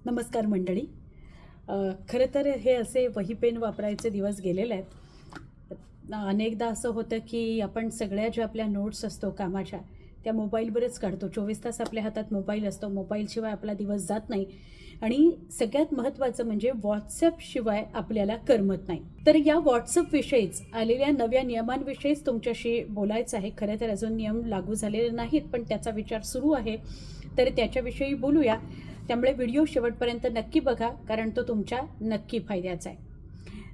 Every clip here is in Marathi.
नमस्कार मंडळी. खरं तर हे असे वही पेन वापरायचे दिवस गेलेले आहेत. अनेकदा असं होतं की आपण सगळ्या ज्या आपल्या नोट्स असतो कामाच्या त्या मोबाईलवरच काढतो. 24 तास आपल्या हातात मोबाईल असतो. मोबाईलशिवाय आपला दिवस जात नाही आणि सगळ्यात महत्त्वाचं म्हणजे व्हॉट्सॲपशिवाय आपल्याला करमत नाही. तर या व्हॉट्सॲपविषयीच आलेल्या नव्या नियमांविषयीच तुमच्याशी बोलायचं आहे. खरं तर अजून नियम लागू झालेले नाहीत, पण त्याचा विचार सुरू आहे, तर त्याच्याविषयी बोलूया. त्यामुळे व्हिडिओ शेवटपर्यंत नक्की बघा, कारण तो तुमच्या नक्की फायद्याचा आहे.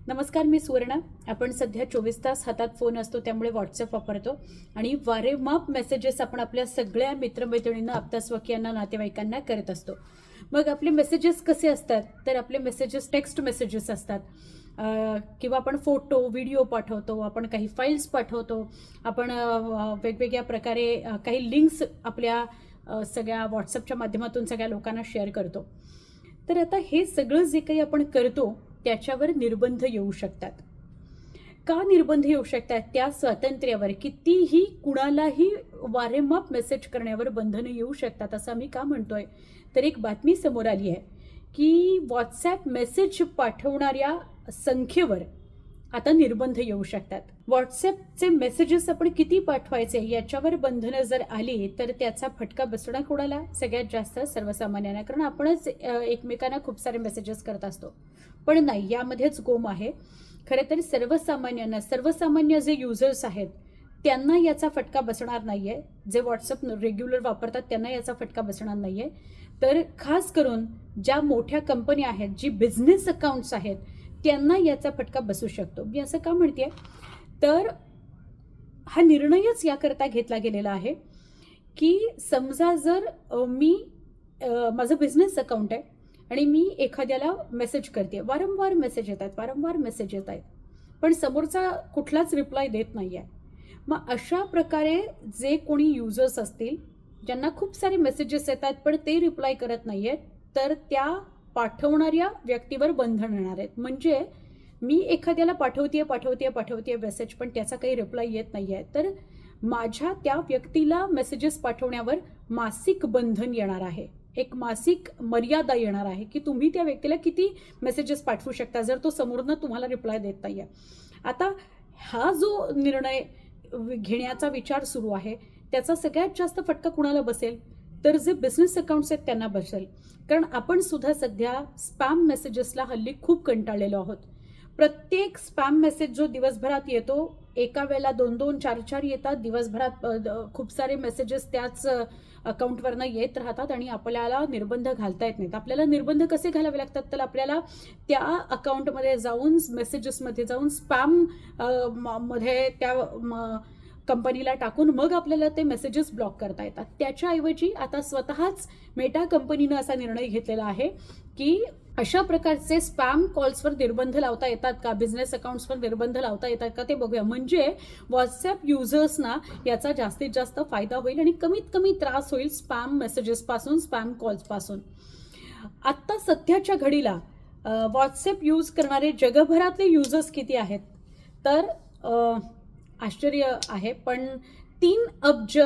नमस्कार, मी सुवर्णा. आपण सध्या 24 तास हातात फोन असतो, त्यामुळे व्हॉट्सअप वापरतो आणि वारेमाप मेसेजेस आपण आपल्या सगळ्या मित्रमैत्रिणींना, आप्तस्वकीयांना, नातेवाईकांना करत असतो. मग आपले मेसेजेस कसे असतात, तर आपले मेसेजेस टेक्स्ट मेसेजेस असतात किंवा आपण फोटो व्हिडिओ पाठवतो, आपण काही फाईल्स पाठवतो, आपण वेगवेगळ्या प्रकारे काही लिंक्स आपल्या सगळ्या व्हॉट्सअपच्या माध्यमातून सगळ्या लोकांना शेअर करतो. तर आता हे सगळं जे काही आपण करतो त्याच्यावर निर्बंध येऊ शकतात. का निर्बंध येऊ शकतात? त्या स्वातंत्र्यावर, कितीही कुणालाही वारेमाप मेसेज करण्यावर बंधनं येऊ शकतात असं आम्ही का म्हणतोय? तर एक बातमी समोर आली आहे की व्हॉट्सॲप मेसेज पाठवणाऱ्या संख्येवर आता निर्बंध येऊ शकतात. व्हॉट्सॲपचे मेसेजेस आपण किती पाठवायचे याच्यावर बंधनं जर आली तर त्याचा फटका बसणार कोणाला? सगळ्यात जास्त सर्वसामान्यांना, कारण आपणच एकमेकांना खूप सारे मेसेजेस करत असतो. पण नाही, यामध्येच गोम आहे. खरं तर सर्वसामान्यांना, सर्वसामान्य जे युजर्स आहेत त्यांना याचा फटका बसणार नाही आहे. जे व्हॉट्सअप रेग्युलर वापरतात त्यांना याचा फटका बसणार नाही आहे. तर खास करून ज्या मोठ्या कंपन्या आहेत, जी बिझनेस अकाउंट्स आहेत, त्यांना याचा फटका बसू शकतो. मी असं का म्हणते? तर हा निर्णयच याकरता घेतला गेलेला आहे की समजा जर माझं बिझनेस अकाउंट आहे आणि मी एखाद्याला मेसेज करते, वारंवार मेसेज येत आहेत, पण समोरचा कुठलाच रिप्लाय देत नाही आहे. मग अशा प्रकारे जे कोणी युजर्स असतील ज्यांना खूप सारे मेसेजेस येतात पण ते रिप्लाय करत नाही आहेत, तर त्या पाठवणाऱ्या व्यक्तीवर बंधन येणार आहेत. म्हणजे मी एखाद्याला पाठवते मेसेज, पण त्याचा काही रिप्लाय येत नाही आहे, तर माझ्या त्या व्यक्तीला मेसेजेस पाठवण्यावर मासिक बंधन येणार आहे. एक मासिक मर्यादा येणार आहे की तुम्ही त्या व्यक्तीला किती मेसेजेस पाठवू शकता जर तो समोरनं तुम्हाला रिप्लाय देत नाही आहे. आता हा जो निर्णय घेण्याचा विचार सुरू आहे त्याचा सगळ्यात जास्त फटका कुणाला बसेल? तर जे बिझनेस अकाउंट्स आहेत त्यांना बसेल. कारण आपण सुद्धा सध्या स्पॅम मेसेजेसला हल्ली खूप कंटाळलेलो आहोत. प्रत्येक स्पॅम मेसेज जो दिवसभरात येतो, एका वेळेला 2-2, 4-4 येतात दिवसभरात. खूप सारे मेसेजेस त्याच अकाउंटवरनं येत राहतात आणि आपल्याला निर्बंध घालता येत नाहीत. आपल्याला निर्बंध कसे घालावे लागतात? तर आपल्याला त्या अकाउंटमध्ये जाऊन, मेसेजेसमध्ये जाऊन स्पॅम मध्ये त्या कंपनीला टाकून मग आपल्याला ते मेसेजेस ब्लॉक करता येतात. त्याच्याऐवजी आता स्वतःच मेटा कंपनीनं असा निर्णय घेतलेला आहे की अशा प्रकारचे स्पॅम कॉल्सवर निर्बंध लावता येतात का, बिझनेस अकाउंट्सवर निर्बंध लावता येतात का ते बघूया. म्हणजे व्हॉट्सॲप युजर्सना याचा जास्तीत जास्त फायदा होईल आणि कमीत कमी त्रास होईल स्पॅम मेसेजेसपासून, स्पॅम कॉल्सपासून. आत्ता सध्याच्या घडीला व्हॉट्सॲप यूज करणारे जगभरातले युजर्स किती आहेत? तर आश्चर्य आहे, पण 3 अब्ज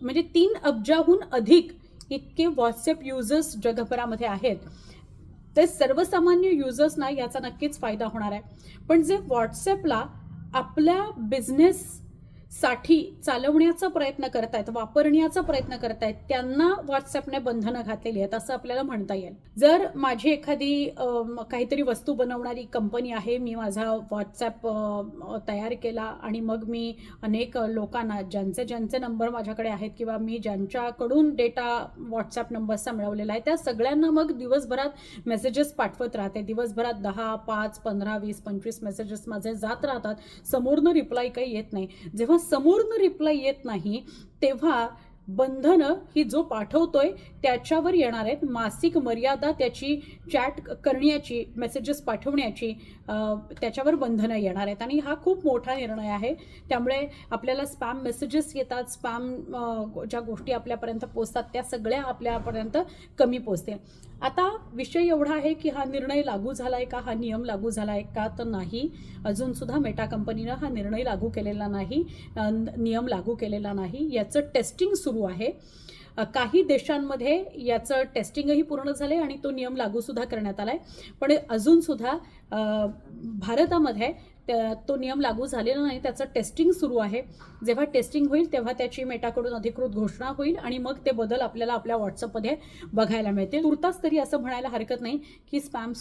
म्हणजे 3 अब्जाहून अधिक इतके व्हॉट्सॲप युजर्स जगभरामध्ये आहेत. तर सर्वसामान्य युजर्सना याचा नक्कीच फायदा होणार आहे. पण जे व्हॉट्सॲपला आपल्या बिझनेससाठी चालवण्याचा प्रयत्न करतायत, वापरण्याचा प्रयत्न करतायत, त्यांना व्हॉट्सॲपने बंधनं घातलेली आहेत असं आपल्याला म्हणता येईल. जर माझी एखादी काहीतरी वस्तू बनवणारी कंपनी आहे, मी माझा व्हॉट्सॲप तयार केला आणि मग मी अनेक लोकांना, ज्यांचे नंबर माझ्याकडे आहेत किंवा मी ज्यांच्याकडून डेटा व्हॉट्सॲप नंबर्सचा मिळवलेला आहे, त्या सगळ्यांना मग दिवसभरात मेसेजेस पाठवत राहते. दिवसभरात 10, 5, 15, 20, 25 मेसेजेस माझे जात राहतात. समोरनं रिप्लाय काही येत नाही. जेव्हा समोरनं रिप्लाय येत नाही तेव्हा बंधनं ही जो पाठवतोय त्याच्यावर येणार आहेत. मासिक मर्यादा त्याची चॅट करण्याची, मेसेजेस पाठवण्याची, त्याच्यावर बंधनं येणार आहेत आणि हा खूप मोठा निर्णय आहे. त्यामुळे आपल्याला स्पॅम मेसेजेस येतात, स्पॅम ज्या गोष्टी आपल्यापर्यंत पोचतात त्या सगळ्या आपल्यापर्यंत कमी पोचतील. आता विषय एवढा आहे की हा निर्णय लागू झालाय का, हा नियम लागू झालाय का? तर नाही, अजून सुद्धा मेटा कंपनीनं हा निर्णय लागू केलेला नाही, नियम लागू केलेला नाही. याचं टेस्टिंग सुरू सुरू आहे. काही देशांमध्ये याचं टेस्टिंगही पूर्ण झालं आहे आणि तो नियम लागूसुद्धा करण्यात आला आहे. पण अजूनसुद्धा भारतामध्ये तो नियम लागू झालेला नाही, त्याचं टेस्टिंग सुरू आहे. जेव्हा टेस्टिंग होईल तेव्हा त्याची मेटाकडून अधिकृत घोषणा होईल आणि मग ते बदल आपल्याला आपल्या व्हॉट्सअपमध्ये बघायला मिळतील. तुर्तास तरी असं म्हणायला हरकत नाही की स्पॅम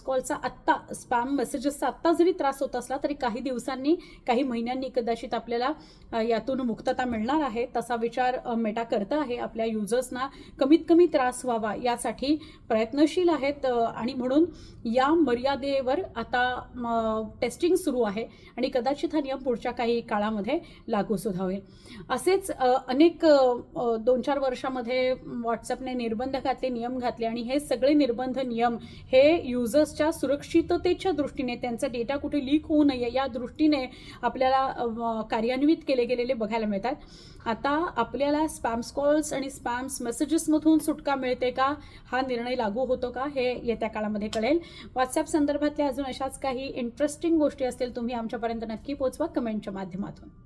मेसेजेसचा आत्ता जरी त्रास होत असला तरी काही दिवसांनी, काही महिन्यांनी कदाचित आपल्याला यातून मुक्तता मिळणार आहे. तसा विचार मेटा करत आहे. आपल्या युजर्सना कमीत कमी त्रास व्हावा यासाठी प्रयत्नशील आहेत आणि म्हणून या मर्यादेवर आता टेस्टिंग सुरू आहे आणि कदाचित हा नियम पुढच्या काही काळामध्ये लागू सुद्धा होईल. असेच अनेक 2-4 वर्षामध्ये व्हॉट्सअपने निर्बंध घातले, नियम घातले आणि हे सगळे निर्बंध, नियम हे युजर्सच्या सुरक्षिततेच्या दृष्टीने, त्यांचा डेटा कुठे लीक होऊ नये या दृष्टीने आपल्याला कार्यान्वित केले गेलेले बघायला मिळतात. आता आपल्याला स्पॅम्स कॉल्स आणि स्पॅम्स मेसेजेसमधून सुटका मिळते का, हा निर्णय लागू होतो का, हे येत्या काळामध्ये कळेल. व्हॉट्सअप संदर्भातल्या अजून अशाच काही इंटरेस्टिंग गोष्टी असतील तुम्ही आमच्यापर्यंत नक्की पोहोचवा कमेंटच्या माध्यमातून.